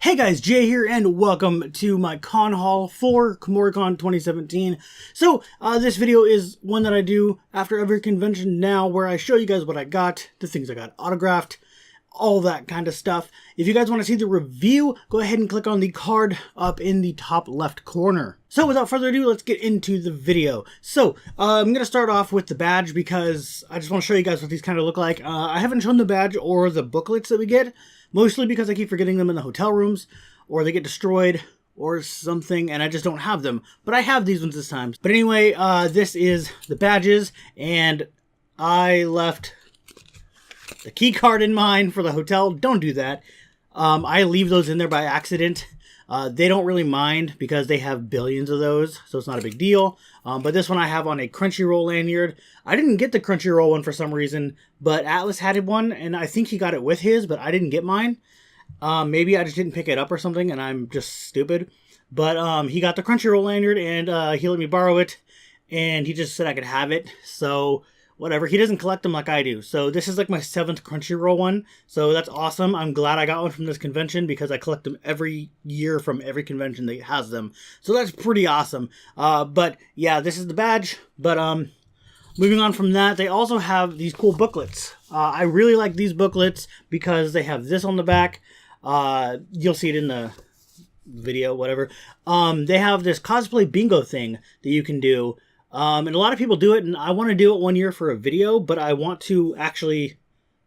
Hey guys, Jay here, and welcome to my con haul for Kumoricon 2017. So, this video is one that I do after every convention now, where I show you guys what I got, the things I got autographed, all that kind of stuff. If you guys want to see the review, go ahead and click on the card up in the top left corner. So, without further ado, let's get into the video. So, I'm going to start off with the badge because I just want to show you guys what these kind of look like. I haven't shown the badge or the booklets that we get. Mostly because I keep forgetting them in the hotel rooms, or they get destroyed, or something, and I just don't have them. But I have these ones this time. But anyway, this is the badges, and I left the key card in mine for the hotel. Don't do that. I leave those in there by accident. They don't really mind because they have billions of those, so it's not a big deal. But this one I have on a Crunchyroll lanyard. I didn't get the Crunchyroll one for some reason, but Atlas had one, and I think he got it with his, but I didn't get mine. Maybe I just didn't pick it up or something, and I'm just stupid. But he got the Crunchyroll lanyard, and he let me borrow it, and he just said I could have it, so whatever. He doesn't collect them like I do. So this is like my 7th Crunchyroll one. So that's awesome. I'm glad I got one from this convention because I collect them every year from every convention that has them. So that's pretty awesome. But yeah, this is the badge. But moving on from that, they also have these cool booklets. I really like these booklets because they have this on the back. You'll see it in the video, whatever. They have this cosplay bingo thing that you can do. And a lot of people do it, and I want to do it one year for a video, but I want to actually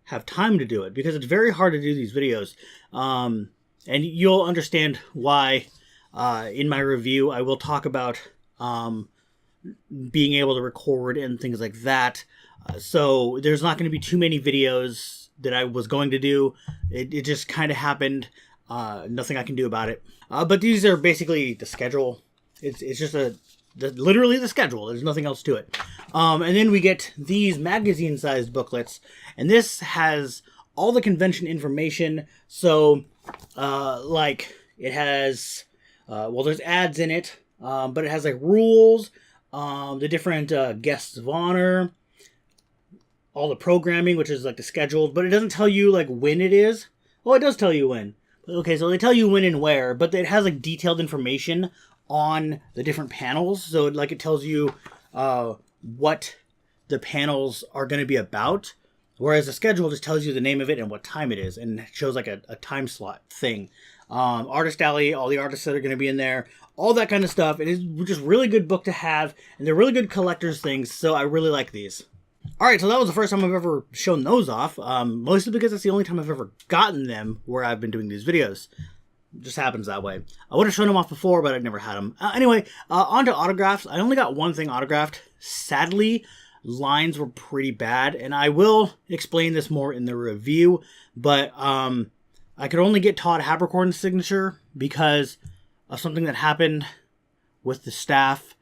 have time to do it, because it's very hard to do these videos. And you'll understand why in my review. I will talk about being able to record and things like that. So there's not going to be too many videos that I was going to do. It just kind of happened. Nothing I can do about it. But these are basically the schedule. It's just literally the schedule. There's nothing else to it. And then we get these magazine-sized booklets, and this has all the convention information. So, like, it has, well, there's ads in it, but it has, like, rules, the different guests of honor, all the programming, which is, like, the schedule, but it doesn't tell you, like, when it is. Well, it does tell you when. Okay, so they tell you when and where, but it has, like, detailed information on the different panels. So like it tells you what the panels are going to be about, whereas the schedule just tells you the name of it and what time it is, and it shows like a time slot thing. Artist alley, all the artists that are going to be in there, all that kind of stuff. It is just really good book to have, and they're really good collector's things, so I really like these. Alright, so that was the first time I've ever shown those off, mostly because it's the only time I've ever gotten them where I've been doing these videos. Just happens that way. I would have shown them off before, but I'd never had them. Anyway, on to autographs. I only got one thing autographed. Sadly, lines were pretty bad, and I will explain this more in the review, but I could only get Todd Haberkorn's signature because of something that happened with the staff,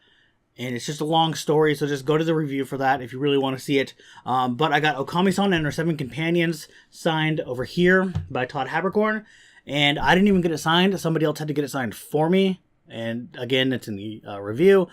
and it's just a long story, so just go to the review for that if you really want to see it. But I got Okami-san and her 7 companions signed over here by Todd Haberkorn. And I didn't even get it signed. Somebody else had to get it signed for me. And again, it's in the review.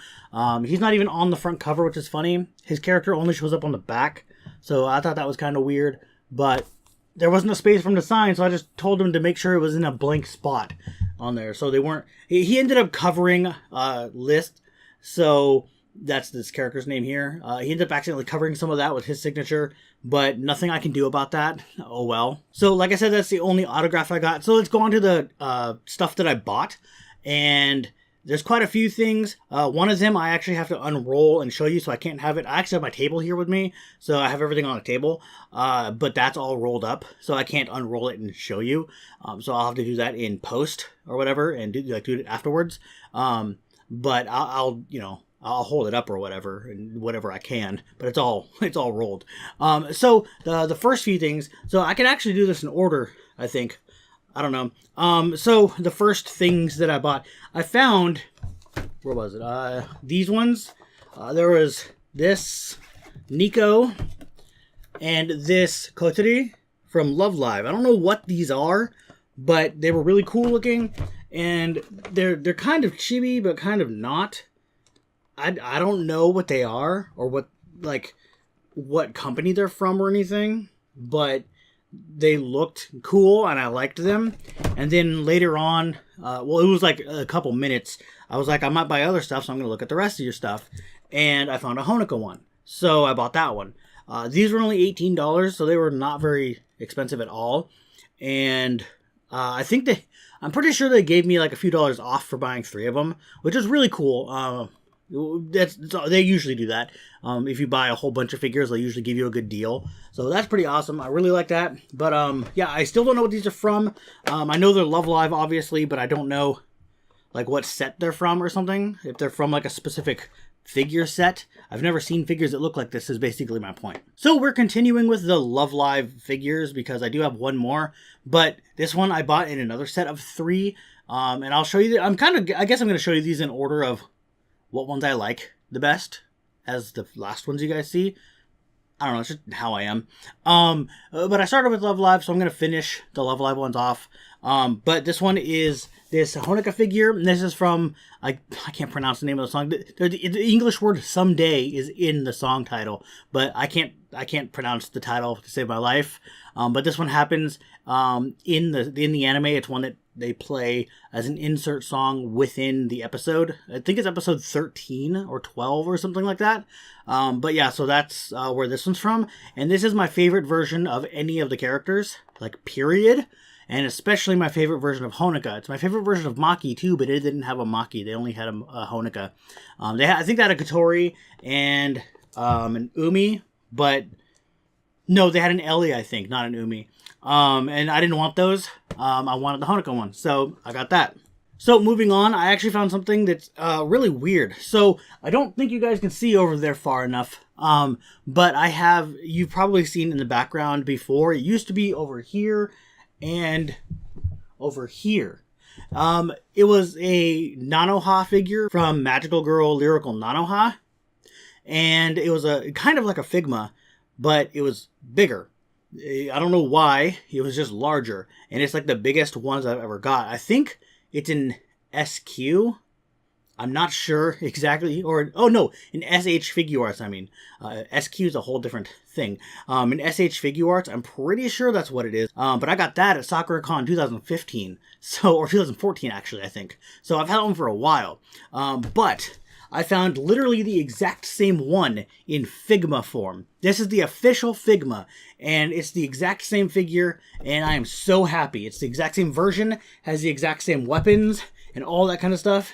He's not even on the front cover, which is funny. His character only shows up on the back. So I thought that was kind of weird. But there wasn't a space for him to sign, so I just told him to make sure it was in a blank spot on there. So they weren't... He ended up covering List. So that's this character's name here. He ended up accidentally covering some of that with his signature, but nothing I can do about that. Oh well. So like I said, that's the only autograph I got. So let's go on to the stuff that I bought. And there's quite a few things. One of them I actually have to unroll and show you, so I can't have it. I actually have my table here with me, so I have everything on the table. But that's all rolled up, so I can't unroll it and show you. So I'll have to do that in post or whatever, and do it afterwards. But I'll hold it up or whatever, and whatever I can, but it's all rolled. So the first few things, so I can actually do this in order, I think. I don't know. So the first things that I bought, I found, where was it? These ones. There was this Nico and this Koteri from Love Live. I don't know what these are, but they were really cool looking, and they're kind of chibi, but kind of not. I don't know what they are, or what company they're from or anything, but they looked cool and I liked them. And then later on, well, it was like a couple minutes. I was like, I might buy other stuff, so I'm going to look at the rest of your stuff. And I found a Honoka one. So I bought that one. These were only $18, so they were not very expensive at all. And I think I'm pretty sure they gave me like a few dollars off for buying 3 of them, which is really cool. They usually do that. If you buy a whole bunch of figures, they'll usually give you a good deal. So that's pretty awesome. I really like that. But yeah, I still don't know what these are from. I know they're Love Live, obviously, but I don't know like what set they're from or something. If they're from like a specific figure set. I've never seen figures that look like this, is basically my point. So we're continuing with the Love Live figures because I do have one more, but this one I bought in another set of 3. And I'll show you, I guess I'm going to show you these in order of what ones I like the best as the last ones you guys see. I don't know, it's just how I am. But I started with Love Live, so I'm going to finish the Love Live ones off. But this one is this Honoka figure, and this is from, I can't pronounce the name of the song. The English word someday is in the song title, but I can't pronounce the title to save my life. But this one happens in the anime. It's one that they play as an insert song within the episode. I think it's episode 13 or 12 or something like that. But yeah, so that's where this one's from. And this is my favorite version of any of the characters, like period. And especially my favorite version of Honoka. It's my favorite version of Maki too, but it didn't have a Maki. They only had a Honoka. I think they had a Kotori and an Umi, but no, they had an Ellie, I think, not an Umi. And I didn't want those. I wanted the Honoka one, so I got that. So moving on, I actually found something that's really weird. So I don't think you guys can see over there far enough, but you've probably seen in the background before. It used to be over here and over here. It was a Nanoha figure from Magical Girl Lyrical Nanoha, and it was a kind of like a Figma, but it was bigger. I don't know why. It was just larger, and it's like the biggest ones I've ever got. I think it's in SQ. I'm not sure exactly, in SH Figure Arts, I mean. SQ is a whole different thing. In SH Figure Arts, I'm pretty sure that's what it is. But I got that at Sakuracon 2015, or 2014 actually, I think. So I've had one for a while. But I found literally the exact same one in Figma form. This is the official Figma, and it's the exact same figure, and I am so happy. It's the exact same version, has the exact same weapons, and all that kind of stuff.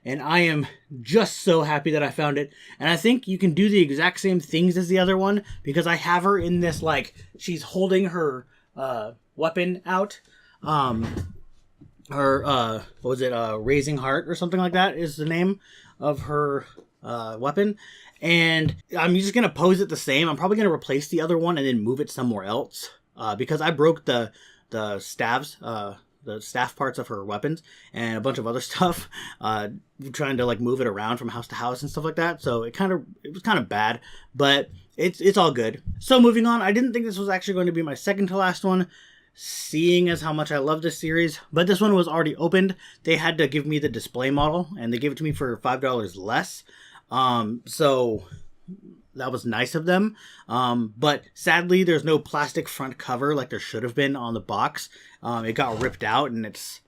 And I am just so happy that I found it. And I think you can do the exact same things as the other one, because I have her in this, like, she's holding her weapon out. Raising Heart or something like that is the name of her weapon. And I'm just going to pose it the same. I'm probably going to replace the other one and then move it somewhere else. Because I broke the staves, the staff parts of her weapons and a bunch of other stuff, trying to like move it around from house to house and stuff like that. So it was kind of bad, but it's all good. So moving on, I didn't think this was actually going to be my second to last one, seeing as how much I love this series, but this one was already opened. They had to give me the display model, and they gave it to me for $5 less. So that was nice of them. But sadly, there's no plastic front cover like there should have been on the box. It got ripped out, and it's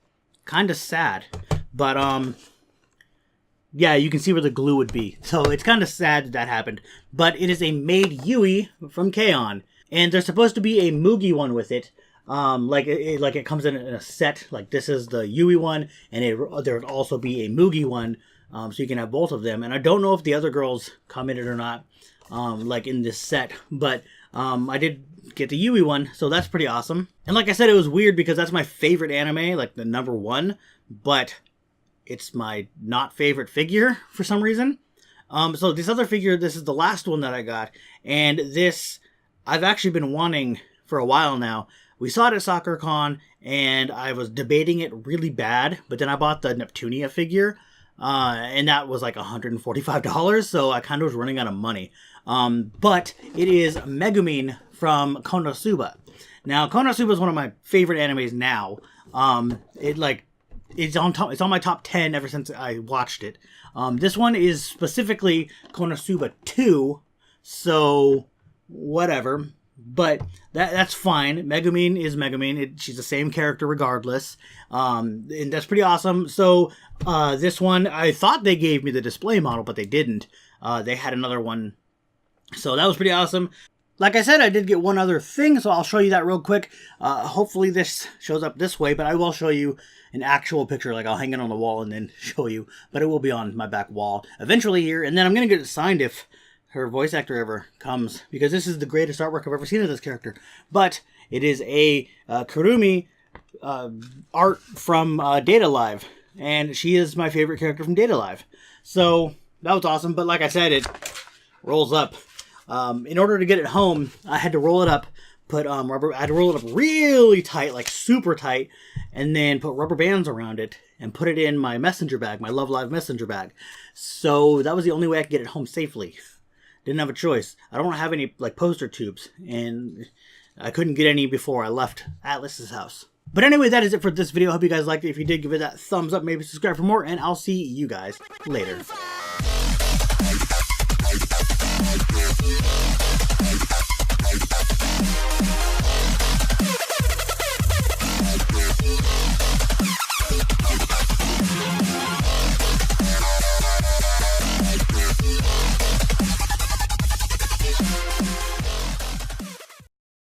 kind of sad. But, yeah, you can see where the glue would be. So it's kind of sad that happened. But it is a made Yui from K-On! And there's supposed to be a Mugi one with it. It comes in a set. Like, this is the Yui one, and there would also be a Mugi one. So you can have both of them. And I don't know if the other girls come in it or not, in this set. But I did get the Yui one, so that's pretty awesome. And like I said, it was weird because that's my favorite anime, like the number one. But it's my not favorite figure for some reason. So this other figure, this is the last one that I got. And this, I've actually been wanting for a while now. We saw it at Sakuracon, and I was debating it really bad. But then I bought the Neptunia figure. And that was like $145, so I kind of was running out of money. But it is Megumin from Konosuba. Now, Konosuba is one of my favorite animes now. It's on my top 10 ever since I watched it. This one is specifically Konosuba 2, so whatever. But that's fine. Megumin is Megumin. She's the same character regardless. And that's pretty awesome. So this one, I thought they gave me the display model, but they didn't. They had another one. So that was pretty awesome. Like I said, I did get one other thing, so I'll show you that real quick. Hopefully this shows up this way, but I will show you an actual picture. Like, I'll hang it on the wall and then show you. But it will be on my back wall eventually here. And then I'm going to get it signed if her voice actor ever comes, because this is the greatest artwork I've ever seen of this character. But it is a Kurumi art from Data Live. And she is my favorite character from Data Live. So that was awesome. But like I said, it rolls up. In order to get it home, I had to roll it up, put rubber. I had to roll it up really tight, like super tight, and then put rubber bands around it and put it in my messenger bag, my Love Live messenger bag. So that was the only way I could get it home safely. Didn't have a choice. I don't have any like poster tubes, and I couldn't get any before I left Atlas's house. But anyway, that is it for this video. Hope you guys liked it. If you did, give it that thumbs up, maybe subscribe for more, and I'll see you guys later.